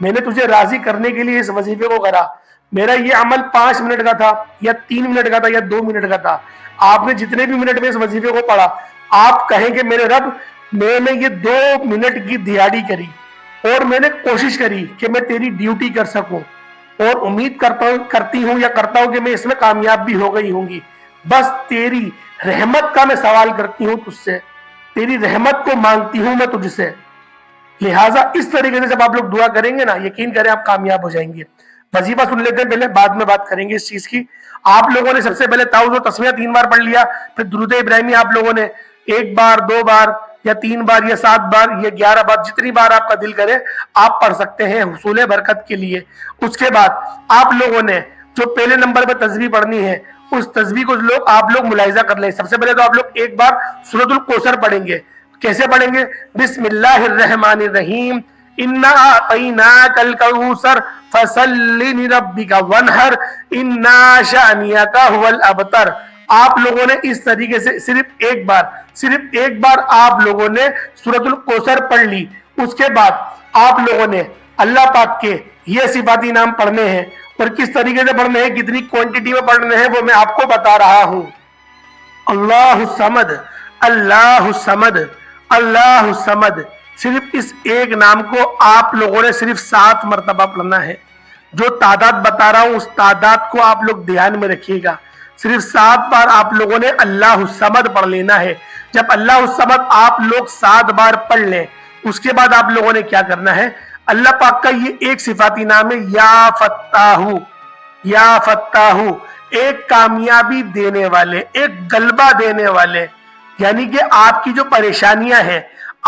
میں نے تجھے راضی کرنے کے لیے اس وظیفے کو کرا. میرا یہ عمل 5 منٹ کا تھا یا 3 منٹ کا تھا یا 2 منٹ کا تھا. آپ نے جتنے بھی منٹ میں اس وظیفے کو پڑھا, آپ کہیں کہ میرے رب میں نے یہ 2 منٹ کی دیہڑی کری اور میں نے کوشش کری کہ میں تیری ڈیوٹی کر سکوں, اور امید کرتی ہوں یا کرتا ہوں کہ میں اس میں کامیاب بھی ہو گئی ہوں گی. بس تیری رحمت کا میں سوال کرتی ہوں تجھ سے, تیری رحمت کو مانگتی ہوں میں تجھ سے. لہٰذا اس طریقے سے جب آپ لوگ دعا کریں گے نا, یقین کریں آپ کامیاب ہو جائیں گے. وظیفہ سن لیتے ہیں پہلے, بعد میں بات کریں گے اس چیز کی. آپ لوگوں نے سب سے پہلے تعوذ و تسمیہ 3 بار پڑھ لیا, پھر درود ابراہیمی آپ لوگوں نے 1 بار 2 بار یا 3 بار یا 7 بار یا 11 بار, جتنی بار آپ کا دل کرے آپ پڑھ سکتے ہیں حصول برکت کے لیے. اس کے بعد آپ لوگوں نے جو پہلے نمبر پہ تسبیح پڑھنی ہے, اس تسبیح کو آپ لوگ ملاحظہ کر لیں. سب سے پہلے تو آپ لوگ 1 بار سورۃ الکوثر پڑھیں گے. کیسے پڑھیں گے؟ بسم اللہ الرحمن الرحیم, انا اعطیناک الکوثر فصل لربک وانحر انا شانئک هو الابتر. آپ لوگوں نے اس طریقے سے صرف ایک بار آپ لوگوں نے سورۃ الکوثر پڑھ لی. اس کے بعد آپ لوگوں نے اللہ پاک کے یہ صفاتی نام پڑھنے ہیں, اور کس طریقے سے پڑھنے ہیں, کتنی کوانٹٹی میں پڑھنے ہیں وہ میں آپ کو بتا رہا ہوں. اللہ الصمد, اللہ الصمد, اللہ الصمد. صرف اس ایک نام کو آپ لوگوں نے صرف 7 مرتبہ پڑھنا ہے. جو تعداد بتا رہا ہوں اس تعداد کو آپ لوگ دھیان میں رکھیے گا. صرف 7 بار آپ لوگوں نے اللہ الصمد پڑھ لینا ہے. جب اللہ الصمد آپ لوگ 7 بار پڑھ لیں, اس کے بعد آپ لوگوں نے کیا کرنا ہے, اللہ پاک کا یہ ایک صفاتی نام ہے یا فتاح, یا فتاح, ایک کامیابی دینے والے, ایک غلبہ دینے والے. یعنی کہ آپ کی جو پریشانیاں ہیں,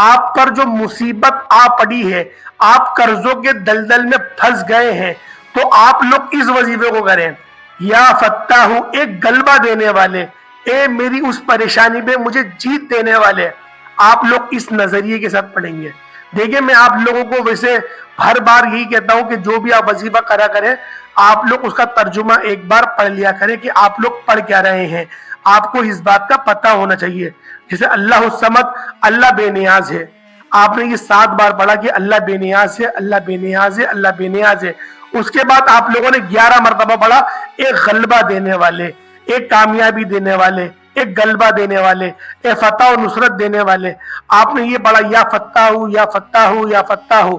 آپ پر جو مصیبت آ پڑی ہے, آپ قرضوں کے دلدل میں پھنس گئے ہیں, تو آپ لوگ اس وظیفے کو کریں, یا فتاح, ایک غلبہ دینے والے, اے میری اس پریشانی پہ مجھے جیت دینے والے. آپ لوگ اس نظریے کے ساتھ پڑھیں گے. دیکھیں میں آپ لوگوں کو ویسے ہر بار یہی کہتا ہوں کہ جو بھی آپ وظیفہ کرا کریں, آپ لوگ اس کا ترجمہ 1 بار پڑھ لیا کریں کہ آپ لوگ پڑھ کیا رہے ہیں. آپ کو اس بات کا پتہ ہونا چاہیے. جیسے اللہ الصمد, اللہ بے نیاز ہے, آپ نے یہ 7 بار پڑھا کہ اللہ بے نیاز ہے, اللہ بے نیاز ہے, اللہ بے نیاز ہے. اس کے بعد آپ لوگوں نے 11 مرتبہ پڑھا ایک غلبہ دینے والے, ایک کامیابی دینے والے, ایک غلبہ دینے والے, ایک فتح و نصرت دینے والے. آپ نے یہ پڑھا یا فتاح, یا فتاح, یا فتاح.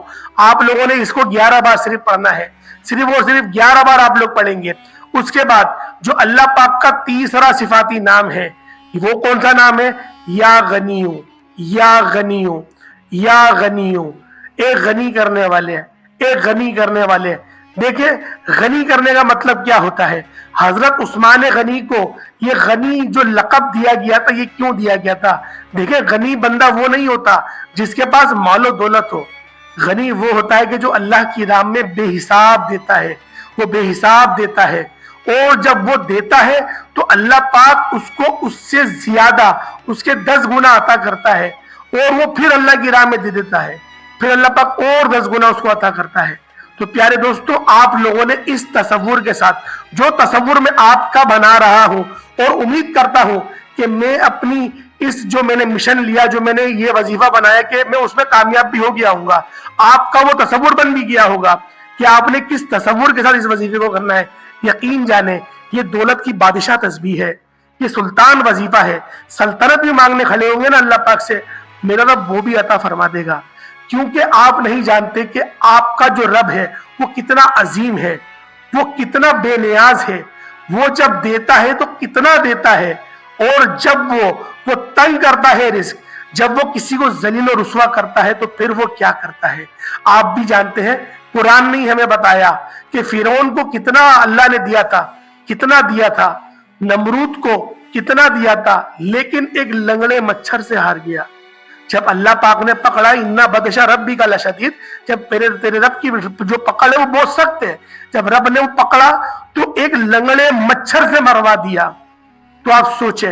آپ لوگوں نے اس کو 11 بار صرف پڑھنا ہے, صرف اور صرف 11 بار آپ لوگ پڑھیں گے. اس کے بعد جو اللہ پاک کا تیسرا صفاتی نام ہے, وہ کون سا نام ہے, یا غنیو, یا غنیو, یا غنیو, ایک غنی کرنے والے, ایک غنی کرنے والے. دیکھیں غنی کرنے کا مطلب کیا ہوتا ہے. حضرت عثمان غنی کو یہ غنی جو لقب دیا گیا تھا, یہ کیوں دیا گیا تھا؟ دیکھیں غنی بندہ وہ نہیں ہوتا جس کے پاس مال و دولت ہو. غنی وہ ہوتا ہے کہ جو اللہ کی راہ میں بے حساب دیتا ہے, وہ بے حساب دیتا ہے, اور جب وہ دیتا ہے تو اللہ پاک اس کو اس سے زیادہ, اس کے 10 گنا عطا کرتا ہے, اور وہ پھر اللہ کی راہ میں دے دیتا ہے, پھر اللہ پاک اور 10 گنا اس کو عطا کرتا ہے. تو پیارے دوستو, آپ لوگوں نے اس تصور کے ساتھ, جو تصور میں آپ کا بنا رہا ہوں, اور امید کرتا ہوں کہ میں اپنی اس جو میں نے مشن لیا, جو میں نے یہ وظیفہ بنایا کہ میں اس میں کامیاب بھی ہو گیا ہوں گا, آپ کا وہ تصور بن بھی گیا ہوگا کہ آپ نے کس تصور کے ساتھ اس وظیفے کو کرنا ہے. یقین جانیں یہ دولت کی بادشاہ تسبیح ہے, یہ سلطان وظیفہ ہے. سلطنت بھی مانگنے کھڑے ہوں گے نا اللہ پاک سے, میرا رب وہ بھی عطا فرما دے گا. کیونکہ آپ نہیں جانتے کہ آپ کا جو رب ہے وہ کتنا عظیم ہے, وہ کتنا بے نیاز ہے. وہ جب دیتا ہے تو کتنا دیتا ہے, اور جب وہ تنگ کرتا ہے رزق, جب وہ کسی کو ذلیل و رسوا کرتا ہے تو پھر وہ کیا کرتا ہے. آپ بھی جانتے ہیں, قرآن نے ہمیں بتایا کہ فرعون کو کتنا اللہ نے دیا تھا, کتنا دیا تھا, نمرود کو کتنا دیا تھا, لیکن ایک لنگڑے مچھر سے ہار گیا. جب اللہ پاک نے پکڑا, انا بدشا ربی کا لشدید, جب تیرے رب کی جو پکڑ ہے وہ بہت سخت ہے, جب رب نے وہ پکڑا تو ایک لنگڑے مچھر سے مروا دیا. تو آپ سوچیں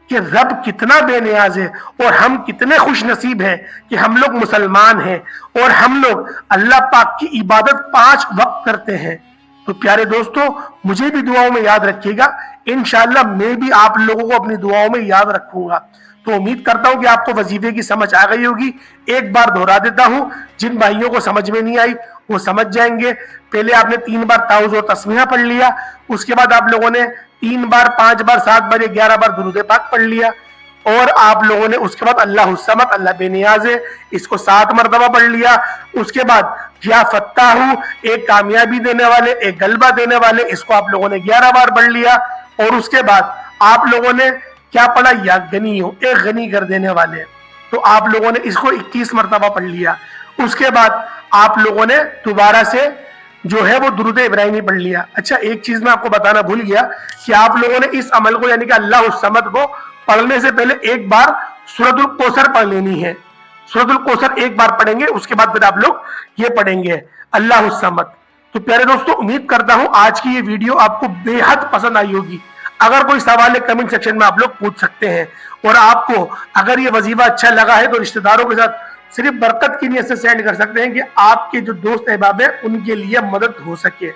کہ رب کتنا بے نیاز ہے, اور ہم کتنے خوش نصیب ہیں کہ ہم لوگ مسلمان ہیں, اور ہم لوگ اللہ پاک کی عبادت 5 وقت کرتے ہیں. تو پیارے دوستو, مجھے بھی دعاؤں میں یاد رکھیے گا, انشاءاللہ میں بھی آپ لوگوں کو اپنی دعاؤں میں یاد رکھوں گا. تو امید کرتا ہوں کہ آپ کو وظیفے کی سمجھ آ گئی ہوگی. ایک بار دہرا دیتا ہوں, جن بھائیوں کو سمجھ میں نہیں آئی وہ سمجھ جائیں گے۔ پہلے آپ نے 3 بار تعوذ اور تسمیہ پڑھ لیا، اس کے بعد آپ لوگوں نے 3 بار 5 بار 7 بار 11 بار درود پاک پڑھ لیا، اور آپ لوگوں نے اس کے بعد اللہ الصمد، اللہ بے نیاز ہے، اس کو 7 مرتبہ پڑھ لیا۔ اس کے بعد یا فتاح، ایک کامیابی دینے والے، ایک غلبہ دینے والے، اس کو آپ لوگوں نے 11 بار پڑھ لیا۔ اور اس کے بعد آپ لوگوں نے کیا پڑھا؟ یا غنی ہو، ایک غنی کر دینے والے، تو آپ لوگوں نے اس کو 21 مرتبہ پڑھ لیا۔ اس کے بعد آپ لوگوں نے دوبارہ سے جو ہے وہ درود ابراہیمی پڑھ لیا۔ اچھا، ایک چیز میں آپ کو بتانا بھول گیا کہ آپ لوگوں نے اس عمل کو یعنی کہ اللہ الصمد کو پڑھنے سے پہلے ایک بار سورۃ الکوثر پڑھ لینی ہے۔ سورۃ الکوثر ایک بار پڑھیں گے، اس کے بعد پھر آپ لوگ یہ پڑھیں گے اللہ الصمد۔ تو پیارے دوستو، امید کرتا ہوں آج کی یہ ویڈیو آپ کو بے حد پسند آئی ہوگی۔ اگر کوئی سوال ہے کمنٹ سیکشن میں آپ لوگ پوچھ سکتے ہیں، اور آپ کو اگر یہ وظیفہ اچھا لگا ہے تو رشتہ داروں کے ساتھ صرف برکت کی نیت سے سینڈ کر سکتے ہیں کہ آپ کے جو دوست احباب ہیں ان کے لیے مدد ہو سکے۔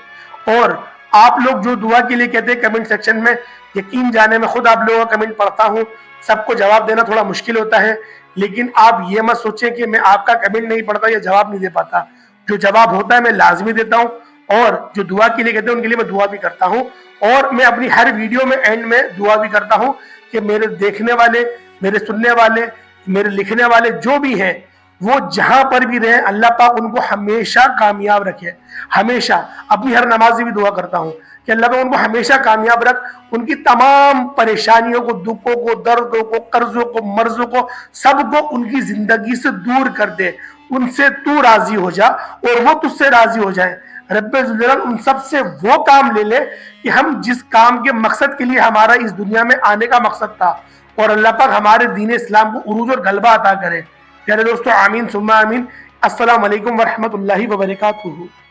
اور آپ لوگ جو دعا کے لیے کہتے ہیں کمنٹ سیکشن میں، یقین جانے میں خود آپ لوگوں کا کمنٹ پڑھتا ہوں، سب کو جواب دینا تھوڑا مشکل ہوتا ہے، لیکن آپ یہ مت سوچیں کہ میں آپ کا کمنٹ نہیں پڑھتا یا جواب نہیں دے پاتا۔ جو جواب ہوتا ہے میں لازمی دیتا ہوں، اور جو دعا کے لیے کہتے ہیں ان کے لیے میں دعا بھی کرتا ہوں، اور میں اپنی ہر ویڈیو میں اینڈ میں دعا بھی کرتا ہوں کہ میرے دیکھنے والے، میرے سننے والے، میرے لکھنے والے جو بھی ہیں، وہ جہاں پر بھی رہیں اللہ پاک ان کو ہمیشہ کامیاب رکھے۔ ہمیشہ اپنی ہر نماز بھی دعا کرتا ہوں کہ اللہ پاک ان کو ہمیشہ کامیاب رکھ، ان کی تمام پریشانیوں کو، دکھوں کو، دردوں کو، قرضوں کو، مرضوں کو، سب کو ان کی زندگی سے دور کر دے۔ ان سے تو راضی ہو جا اور وہ تجھ سے راضی ہو جائیں۔ رب ذوالجلال ان سب سے وہ کام لے لے کہ ہم جس کام کے مقصد کے لیے ہمارا اس دنیا میں آنے کا مقصد تھا، اور اللہ پاک ہمارے دین اسلام کو عروج اور غلبہ عطا کرے۔ پیارے دوستو، آمین ثم آمین۔ السلام علیکم ورحمۃ اللہ وبرکاتہ۔